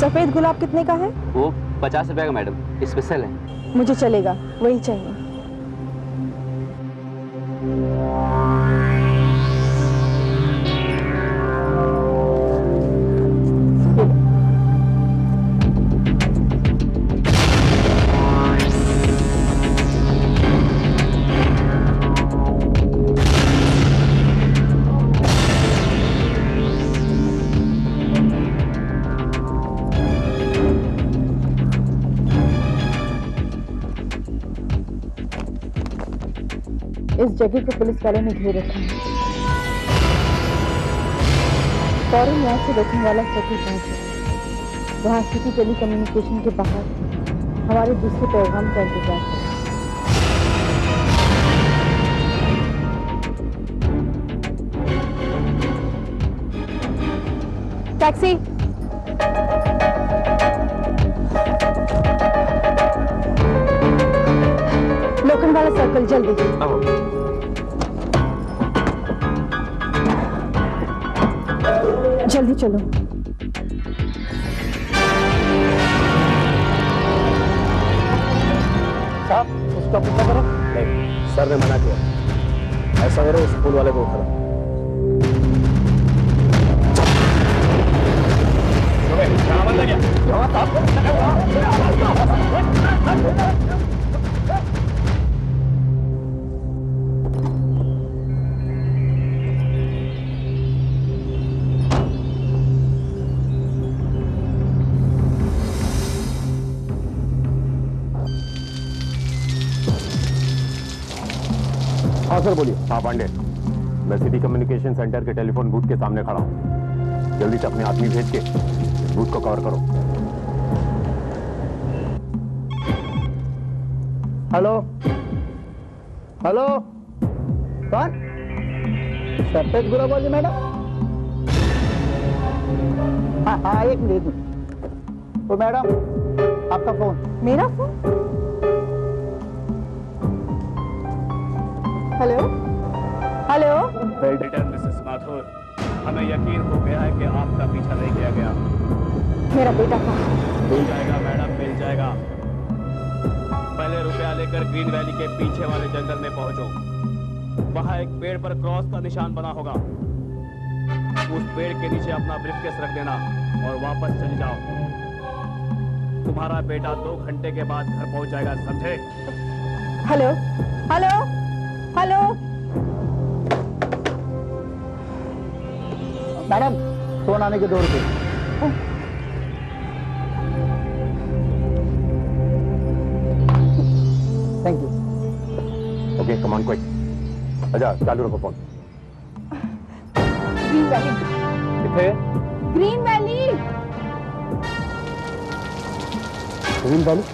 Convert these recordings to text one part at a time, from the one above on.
सफेद गुलाब कितने का है? वो 50 रुपए का मैडम, स्पेशल है। मुझे चलेगा, वही चाहिए। इस जगह को पुलिस वालों ने घेर रखा है। फौरन यहाँ से रोकने वाला सर्किल पहुंचे। वहाँ सिटी टेली कम्युनिकेशन के बाहर हमारे दूसरे पैगाम का इंतजार करें। टैक्सी। लोखंड वाला सर्कल, जल्दी। जल्दी चलो। साहब, उसका पीछा करो। नहीं, सर ने मना किया। ऐसा करो, उस स्कूल वाले को उठा लो। हाँ सर, बोलिए। हाँ पांडे, मैं सिटी कम्युनिकेशन सेंटर के टेलीफोन बूथ के सामने खड़ा हूँ। जल्दी से अपने आदमी भेज के इस बूथ को कवर करो। हेलो हेलो, कौन? सफेद गुलाब वाली मैडम? हाँ हाँ, एक मिनट। तो मैडम, आपका फोन। मेरा phone? Hello hello. Well done Mrs Mathur, हमें यकीन हो गया है कि आपका पीछा नहीं किया गया। मेरा बेटा कहाँ? मिल जाएगा मैडम, मिल जाएगा। पहले रुपया लेकर ग्रीन वैली के पीछे वाले जंगल में पहुंचो। वहां एक पेड़ पर क्रॉस का निशान बना होगा। उस पेड़ के नीचे अपना ब्रीफकेस रख देना और वापस चले जाओ। तुम्हारा बेटा 2 घंटे के बाद घर पहुंच जाएगा, समझे? Hello hello hello. Madam, phone आने के 2 रुपए। Thank you. Okay, come on quick. अच्छा, चालू रखो फोन। Green Valley. किथे? Green Valley. Green Valley?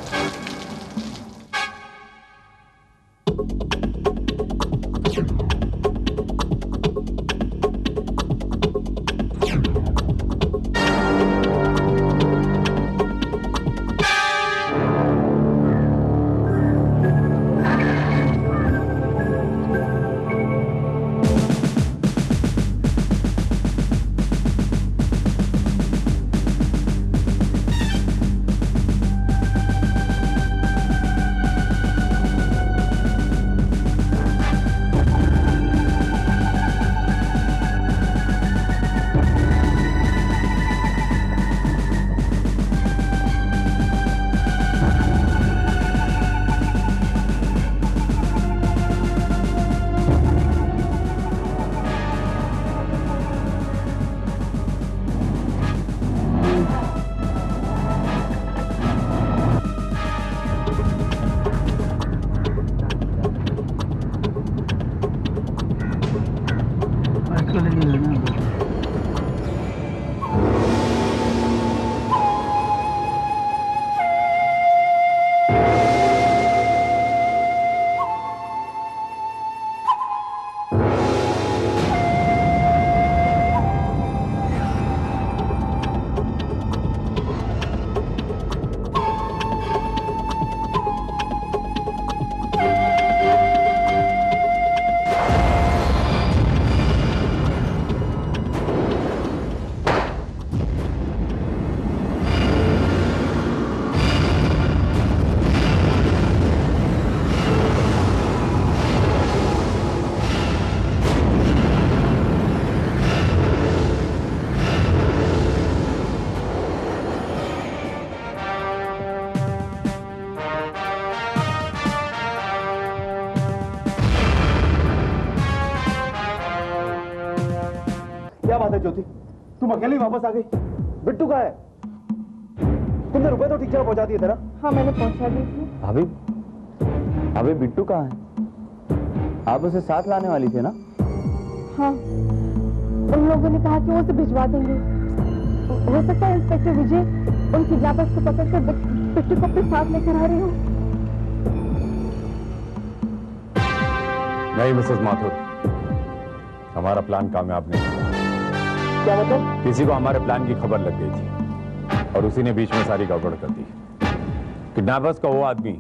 क्या बात है ज्योति, तुम अकेली वापस आ गई? बिट्टू कहाँ है? तुमने रुपए तो ठीक जगह पहुंचा दिए थे ना? हाँ मैंने पहुंचा दी थी। भाभी, अभी बिट्टू कहाँ है? आप उसे साथ लाने वाली थी ना? हाँ, उन लोगों ने कहा कि वो उसे भिजवा देंगे। हो सकता है इंस्पेक्टर विजय उन किडनैपर्स को पकड़कर बिट्टू को अपने साथ लेकर आ रहे हो। नहीं मिसेस माथुर, हमारा प्लान कामयाब नहीं हुआ। क्या मतलब? किसी को हमारे प्लान की खबर लग गई थी और उसी ने बीच में सारी गड़बड़ कर दी। किडनैपर्स का वो आदमी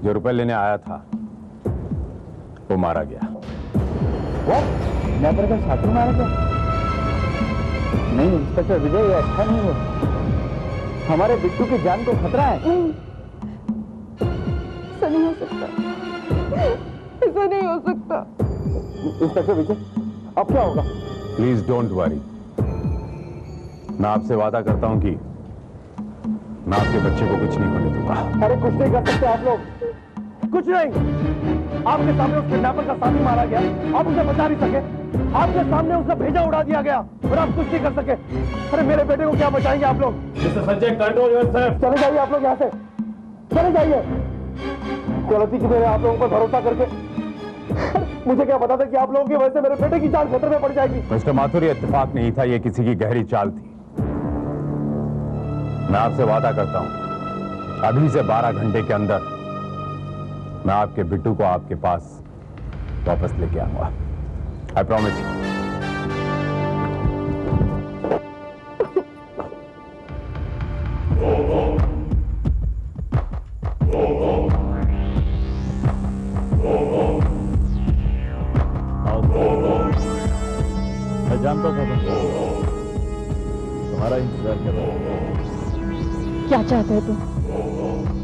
जो रुपए लेने आया था वो मारा गया। किडनैपर का साथी मारा गया? नहीं इंस्पेक्टर विजय, ये अच्छा नहीं हुआ। हमारे बिट्टू की जान को खतरा है। ऐसा नहीं हो सकता, ऐसा नहीं हो सकता। इंस्पेक्टर विजय, अब क्या होगा? प्लीज डोंट वरी, मैं आपसे वादा करता हूं कि मैं आपके बच्चे को कुछ नहीं होने दूंगा। अरे कुछ नहीं कर सकते आप लोग, कुछ नहीं। आपके सामने उस किडनैपर का साथी मारा गया, आप उसे बचा नहीं सके। आपके सामने उसका भेजा उड़ा दिया गया और आप कुछ नहीं कर सके। अरे मेरे बेटे को क्या बचाएंगे आप लोग? Mister Sanjay, control yourself. चले जाइए आप लोग यहाँ से, चले जाइए। गलती की मैंने आप लोगों पर भरोसा करके, मुझे क्या पता था कि आप लोगों की वजह से मेरे बेटे की जान खतरे में पड़ जाएगी। मिस्टर माथुर, ये इत्तेफाक नहीं था, ये किसी की गहरी चाल थी। मैं आपसे वादा करता हूं, अभी से 12 घंटे के अंदर मैं आपके बिट्टू को आपके पास वापस लेके आऊंगा। I promise you. मैं जानता था तुम्हारा इंतजार कर रहा हूं। क्या चाहते हो तुम?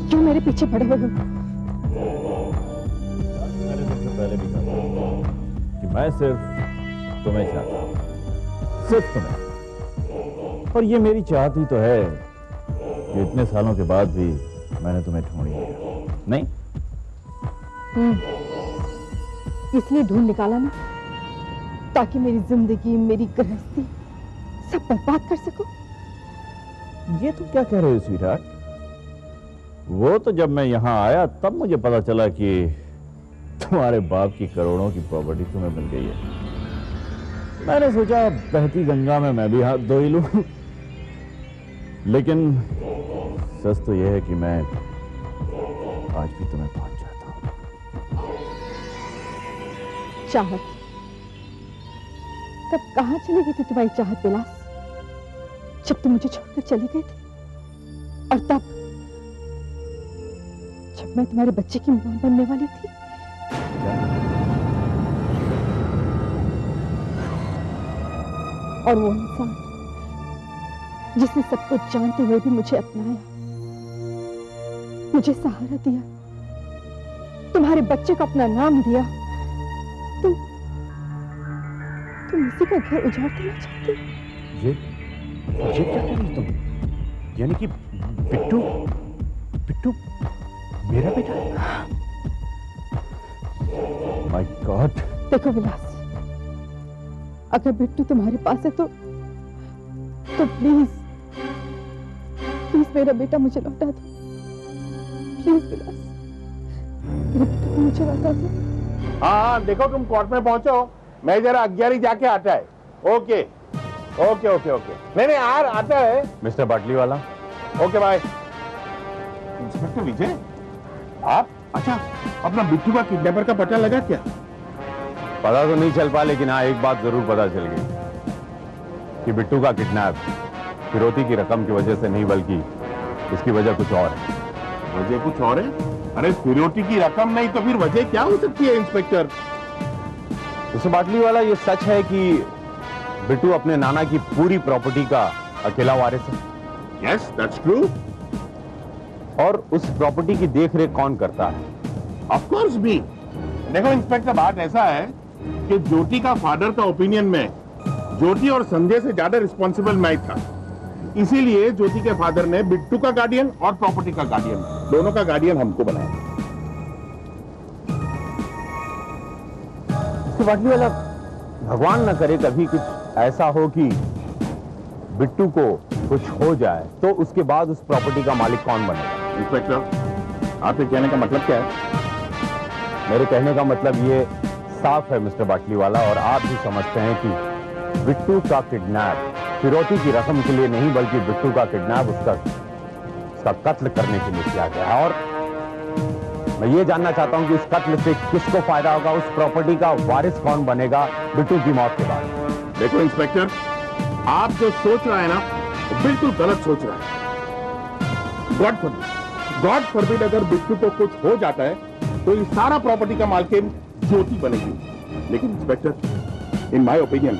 क्यों मेरे पीछे पड़े हुए हो? मैंने तुमसे पहले भी कहा कि मैं सिर्फ तुम्हें चाहता हूं, सिर्फ तुम्हें। और ये मेरी चाहत ही तो है कि इतने सालों के बाद भी मैंने तुम्हें ढूंढ लिया। नहीं, इसलिए ढूंढ निकाला ना, ताकि मेरी जिंदगी, मेरी गृहस्थी सब बर्बाद कर सको। ये तुम क्या कह रहे हो स्वीटहार्ट? वो तो जब मैं यहां आया तब मुझे पता चला कि तुम्हारे बाप की करोड़ों की प्रॉपर्टी तुम्हें मिल गई है। मैंने सोचा बहती गंगा में मैं भी हाथ धो ही लूं। लेकिन सच तो यह है कि मैं आज भी तुम्हें पाना चाहता हूं। चाहत? तब कहां चली गई थी तुम्हारी चाहत विलास, जब तुम मुझे छोड़कर चले गए थे? और तब जब मैं तुम्हारे बच्चे की मां बनने वाली थी? और वो इंसान जिसने सब कुछ जानते हुए भी मुझे अपनाया, मुझे सहारा दिया, तुम्हारे बच्चे को अपना नाम दिया, तुम इसी का घर उजाड़ देना चाहते हो? ये क्या कह रही तुम? यानी कि बिट्टू मेरा बेटा है? My God. देखो विलास, अगर बिट्टू तुम्हारे पास है तो प्लीज मेरा बेटा मुझे लौटा दो। प्लीज विलास, मेरे बेटे को मुझे लौटा दो। हाँ, देखो तुम कोर्ट में पहुंचो, मैं जरा 11 जाके आता है। Okay okay okay okay. नहीं यार, आता है। मिस्टर बाटली वाला। Okay bye. इंस्पेक्टर विजय, आप? अच्छा, अपना बिट्टू का किडनैपर का पता लगा क्या? पता तो नहीं चल पा, लेकिन हाँ एक बात जरूर पता चल गई कि बिट्टू का किडनैप फिरौती की रकम की वजह से नहीं, बल्कि इसकी वजह कुछ और है। वजह कुछ और है? अरे फिरौती की रकम नहीं तो फिर वजह क्या हो सकती है इंस्पेक्टर? मिस्टर बाटली वाला, ये सच है कि बिट्टू अपने नाना की पूरी प्रॉपर्टी का अकेला वारिस है? Yes, that's true. और उस प्रॉपर्टी की देखरेख कौन करता है? ऑफ कोर्स भी। देखो इंस्पेक्टर, बात ऐसा है कि ज्योति का फादर का ओपिनियन में ज्योति और संजय से ज्यादा रिस्पॉन्सिबल मैं था। इसीलिए ज्योति के फादर ने बिट्टू का गार्डियन और प्रॉपर्टी का गार्डियन, दोनों का गार्डियन हमको बनाया। बाटली वाला, भगवान न करे कभी कुछ ऐसा हो कि बिट्टू को कुछ हो जाए तो उसके बाद उस प्रॉपर्टी का मालिक कौन बनेगा? इंस्पेक्टर, आपके कहने का मतलब क्या है? मेरे कहने का मतलब ये साफ है मिस्टर बाटलीवाला, और आप भी समझते हैं कि बिट्टू का किडनैप फिरौती की रकम के लिए नहीं, बल्कि बिट्टू का किडनैप उसका कत्ल करने के लिए किया गया है। और मैं ये जानना चाहता हूं कि उस कत्ल से किसको फायदा होगा, उस प्रॉपर्टी का वारिस कौन बनेगा बिट्टू की मौत के बाद? देखो इंस्पेक्टर, आप जो सोच रहा है ना, वो बिल्कुल गलत सोच रहा है। गॉड फॉरबिड अगर बिट्टू को कुछ हो जाता है तो ये सारा प्रॉपर्टी का मालकिन ज्योति बनेगी। लेकिन इंस्पेक्टर, इन माय ओपिनियन,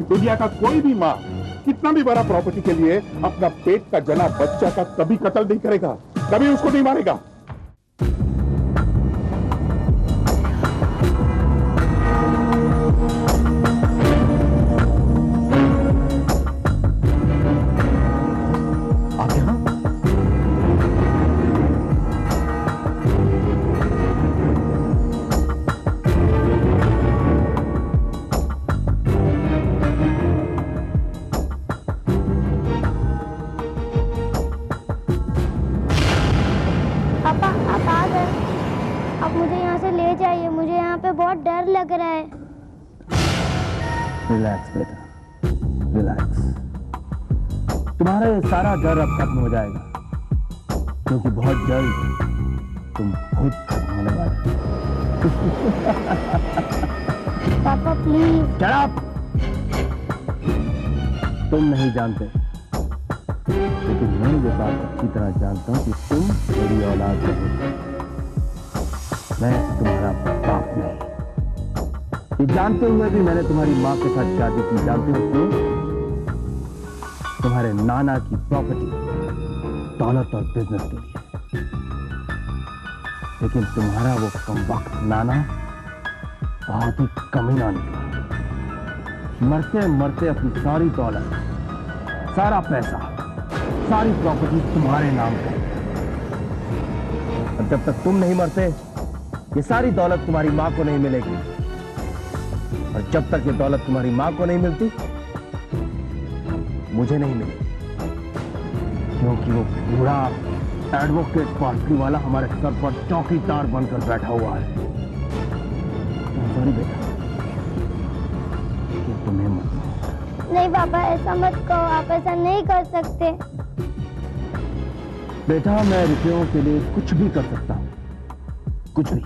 दुनिया का कोई भी माँ कितना भी बड़ा प्रॉपर्टी के लिए अपना पेट का जना बच्चा का कभी कत्ल नहीं करेगा, कभी उसको नहीं मारेगा। आप यहाँ? पापा आप आ गए। अब मुझे यहाँ से ले जाइए, मुझे यहाँ पे बहुत डर लग रहा है। रिलैक्स बेटा, रिलैक्स। तुम्हारा ये सारा डर अब खत्म हो जाएगा, क्योंकि बहुत जल्द तुम खुद खत्म होने वाले हो। पापा प्लीज। Shut up! तुम नहीं जानते, लेकिन मैं ये बात अच्छी तरह जानता हूं कि तुम मेरी औलाद नहीं, मैं तुम्हारा बाप नहीं। ये जानते हुए भी मैंने तुम्हारी माँ के साथ शादी की। जानते हो क्यों? तुम्हारे नाना की प्रॉपर्टी, दौलत और बिजनेस के लिए। लेकिन तुम्हारा वो कमबख्त नाना बहुत ही कमीना निकला। मरते मरते अपनी सारी दौलत, सारा पैसा, सारी प्रॉपर्टी तुम्हारे नाम पर। और जब तक तुम नहीं मरते, ये सारी दौलत तुम्हारी मां को नहीं मिलेगी। और जब तक ये दौलत तुम्हारी मां को नहीं मिलती, मुझे नहीं मिलेगी, क्योंकि वो बूढ़ा एडवोकेट बाटलीवाला हमारे सर पर चौकीदार बनकर बैठा हुआ है। सॉरी बेटा, कि तुम्हें मत। नहीं पापा, ऐसा मत कहो, आप ऐसा नहीं कर सकते। बेटा, मैं रुपयों के लिए कुछ भी कर सकता हूं, कुछ भी।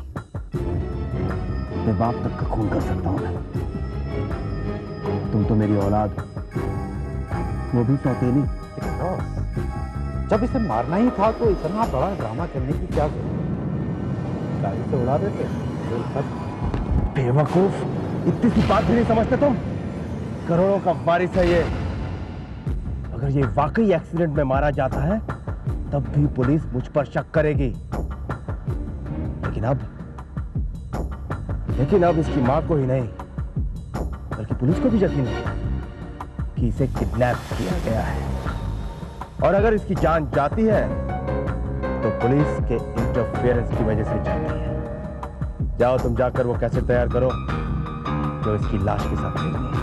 मैं बाप तक का खून कर सकता हूं मैं। तुम तो मेरी औलाद, वो भी सौतेली। जब इसे मारना ही था तो इतना बड़ा ड्रामा करने की क्या जरूरत? गाड़ी से उड़ा देते। बेवकूफ, इतनी सी बात भी नहीं समझते तुम? करोड़ों का वारिस है ये। अगर ये वाकई एक्सीडेंट में मारा जाता है, तब भी पुलिस मुझ पर शक करेगी। लेकिन अब इसकी मां को ही नहीं, बल्कि पुलिस को भी यकीन है कि इसे किडनैप किया गया है। और अगर इसकी जान जाती है, तो पुलिस के इंटरफेरेंस की वजह से जाती है। जाओ तुम जाकर वो कैसेट तैयार करो जो इसकी लाश के साथ भेजनी है।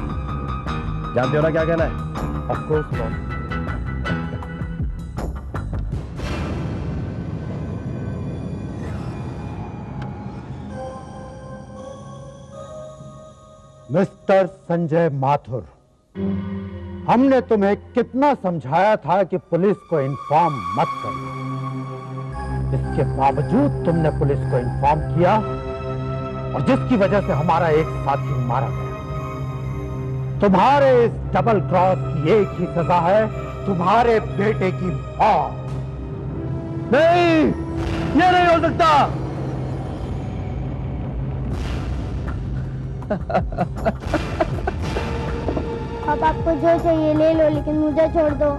जानते हो ना क्या कहना है? Of course boss. Mister Sanjay Mathur, हमने तुम्हें कितना समझाया था कि पुलिस को इन्फॉर्म मत करना। इसके बावजूद तुमने पुलिस को इन्फॉर्म किया, और जिसकी वजह से हमारा एक साथी मारा गया। तुम्हारे इस डबल क्रॉस की एक ही सजा है, तुम्हारे बेटे की मौत। नहीं, ये नहीं हो सकता। अब आपको जो चाहिए ले लो, लेकिन मुझे छोड़ दो।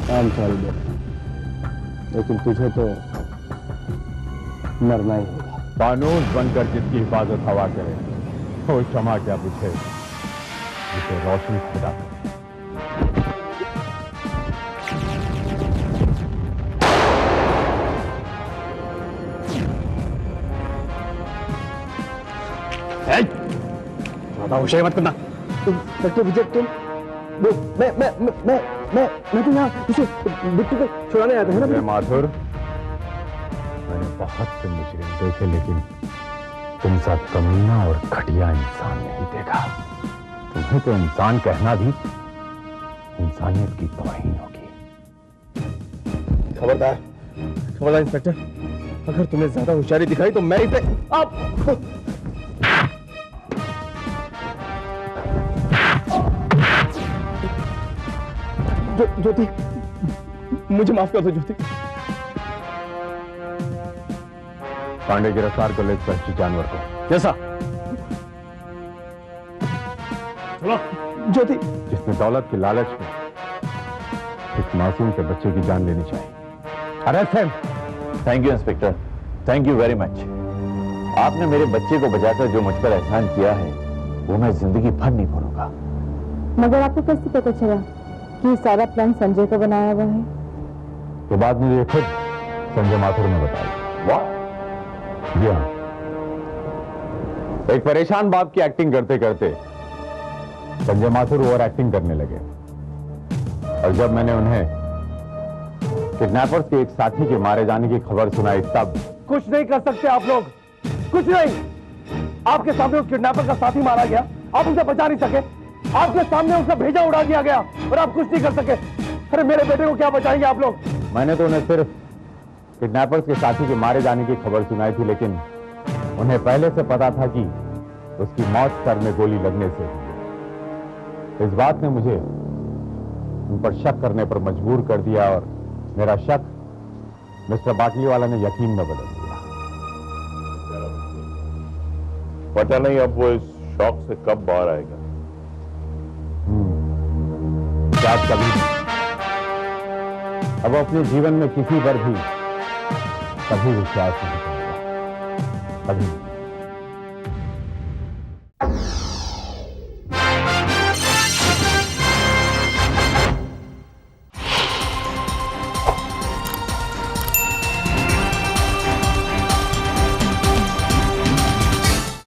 I'm sorry बेटा, लेकिन तुझे तो मरना ही होगा। कानून बनकर जिसकी हिफाजत हवा करे, वो क्षमा क्या पूछे, जिसे रोशनी खुदा करे। ज्यादा होशियारी मत करना। इंस्पेक्टर विजय तुम वो मैं तो यहाँ इसे बिट्टू को छुड़ाने आया था है ना? माथुर, मैंने बहुत से मुजरिम देखे लेकिन तुम सा कमीना और घटिया इंसान नहीं देखा। तुम्हें तो इंसान कहना भी इंसानियत की तौहीन होगी। खबरदार इंस्पेक्टर, अगर तुमने ज्यादा होशियारी दिखाई तो मैं ही पे आप ज्योति, मुझे माफ कर दो ज्योति। पांडे गिरफ्तार कर ले इस वहशी जानवर को। जैसा चलो ज्योति। जिसने दौलत की लालच में एक मासूम के बच्चे की जान लेनी चाहिए। Arrest him. Thank you inspector, thank you very much. आपने मेरे बच्चे को बचाकर जो मुझ पर एहसान किया है वो मैं जिंदगी भर नहीं भूलूंगा। मगर आपको कैसे पता चला कि ये सारा प्लान संजय का बनाया हुआ है? तो बाद में ये खुद संजय माथुर ने बताया। वाह, जी हाँ, एक परेशान बाप की एक्टिंग करते करते संजय माथुर ओवर एक्टिंग करने लगे और जब मैंने उन्हें किडनैपर्स के एक साथी के मारे जाने की खबर सुनाई तब। कुछ नहीं कर सकते आप लोग, कुछ नहीं। आपके सामने उस किडनैपर का साथी मारा गया, आप उसे बचा नहीं सके। आपके सामने उसका भेजा उड़ा दिया गया और आप कुछ नहीं कर सके। अरे मेरे बेटे को क्या बचाएंगे आप लोग? मैंने तो उन्हें सिर्फ किडनैपर्स के साथी के मारे जाने की खबर सुनाई थी, लेकिन उन्हें पहले से पता था कि उसकी मौत सर में गोली लगने से हुई। इस बात ने मुझे उन पर शक करने पर मजबूर कर दिया और मेरा शक मिस्टर बाटली वाला ने यकीन में बदल दिया। पता नहीं अब वो इस शौक से कब बाहर आएगा। शायद कभी नहीं। अब अपने जीवन में किसी पर भी कभी विश्वास नहीं करेगा, कभी नहीं।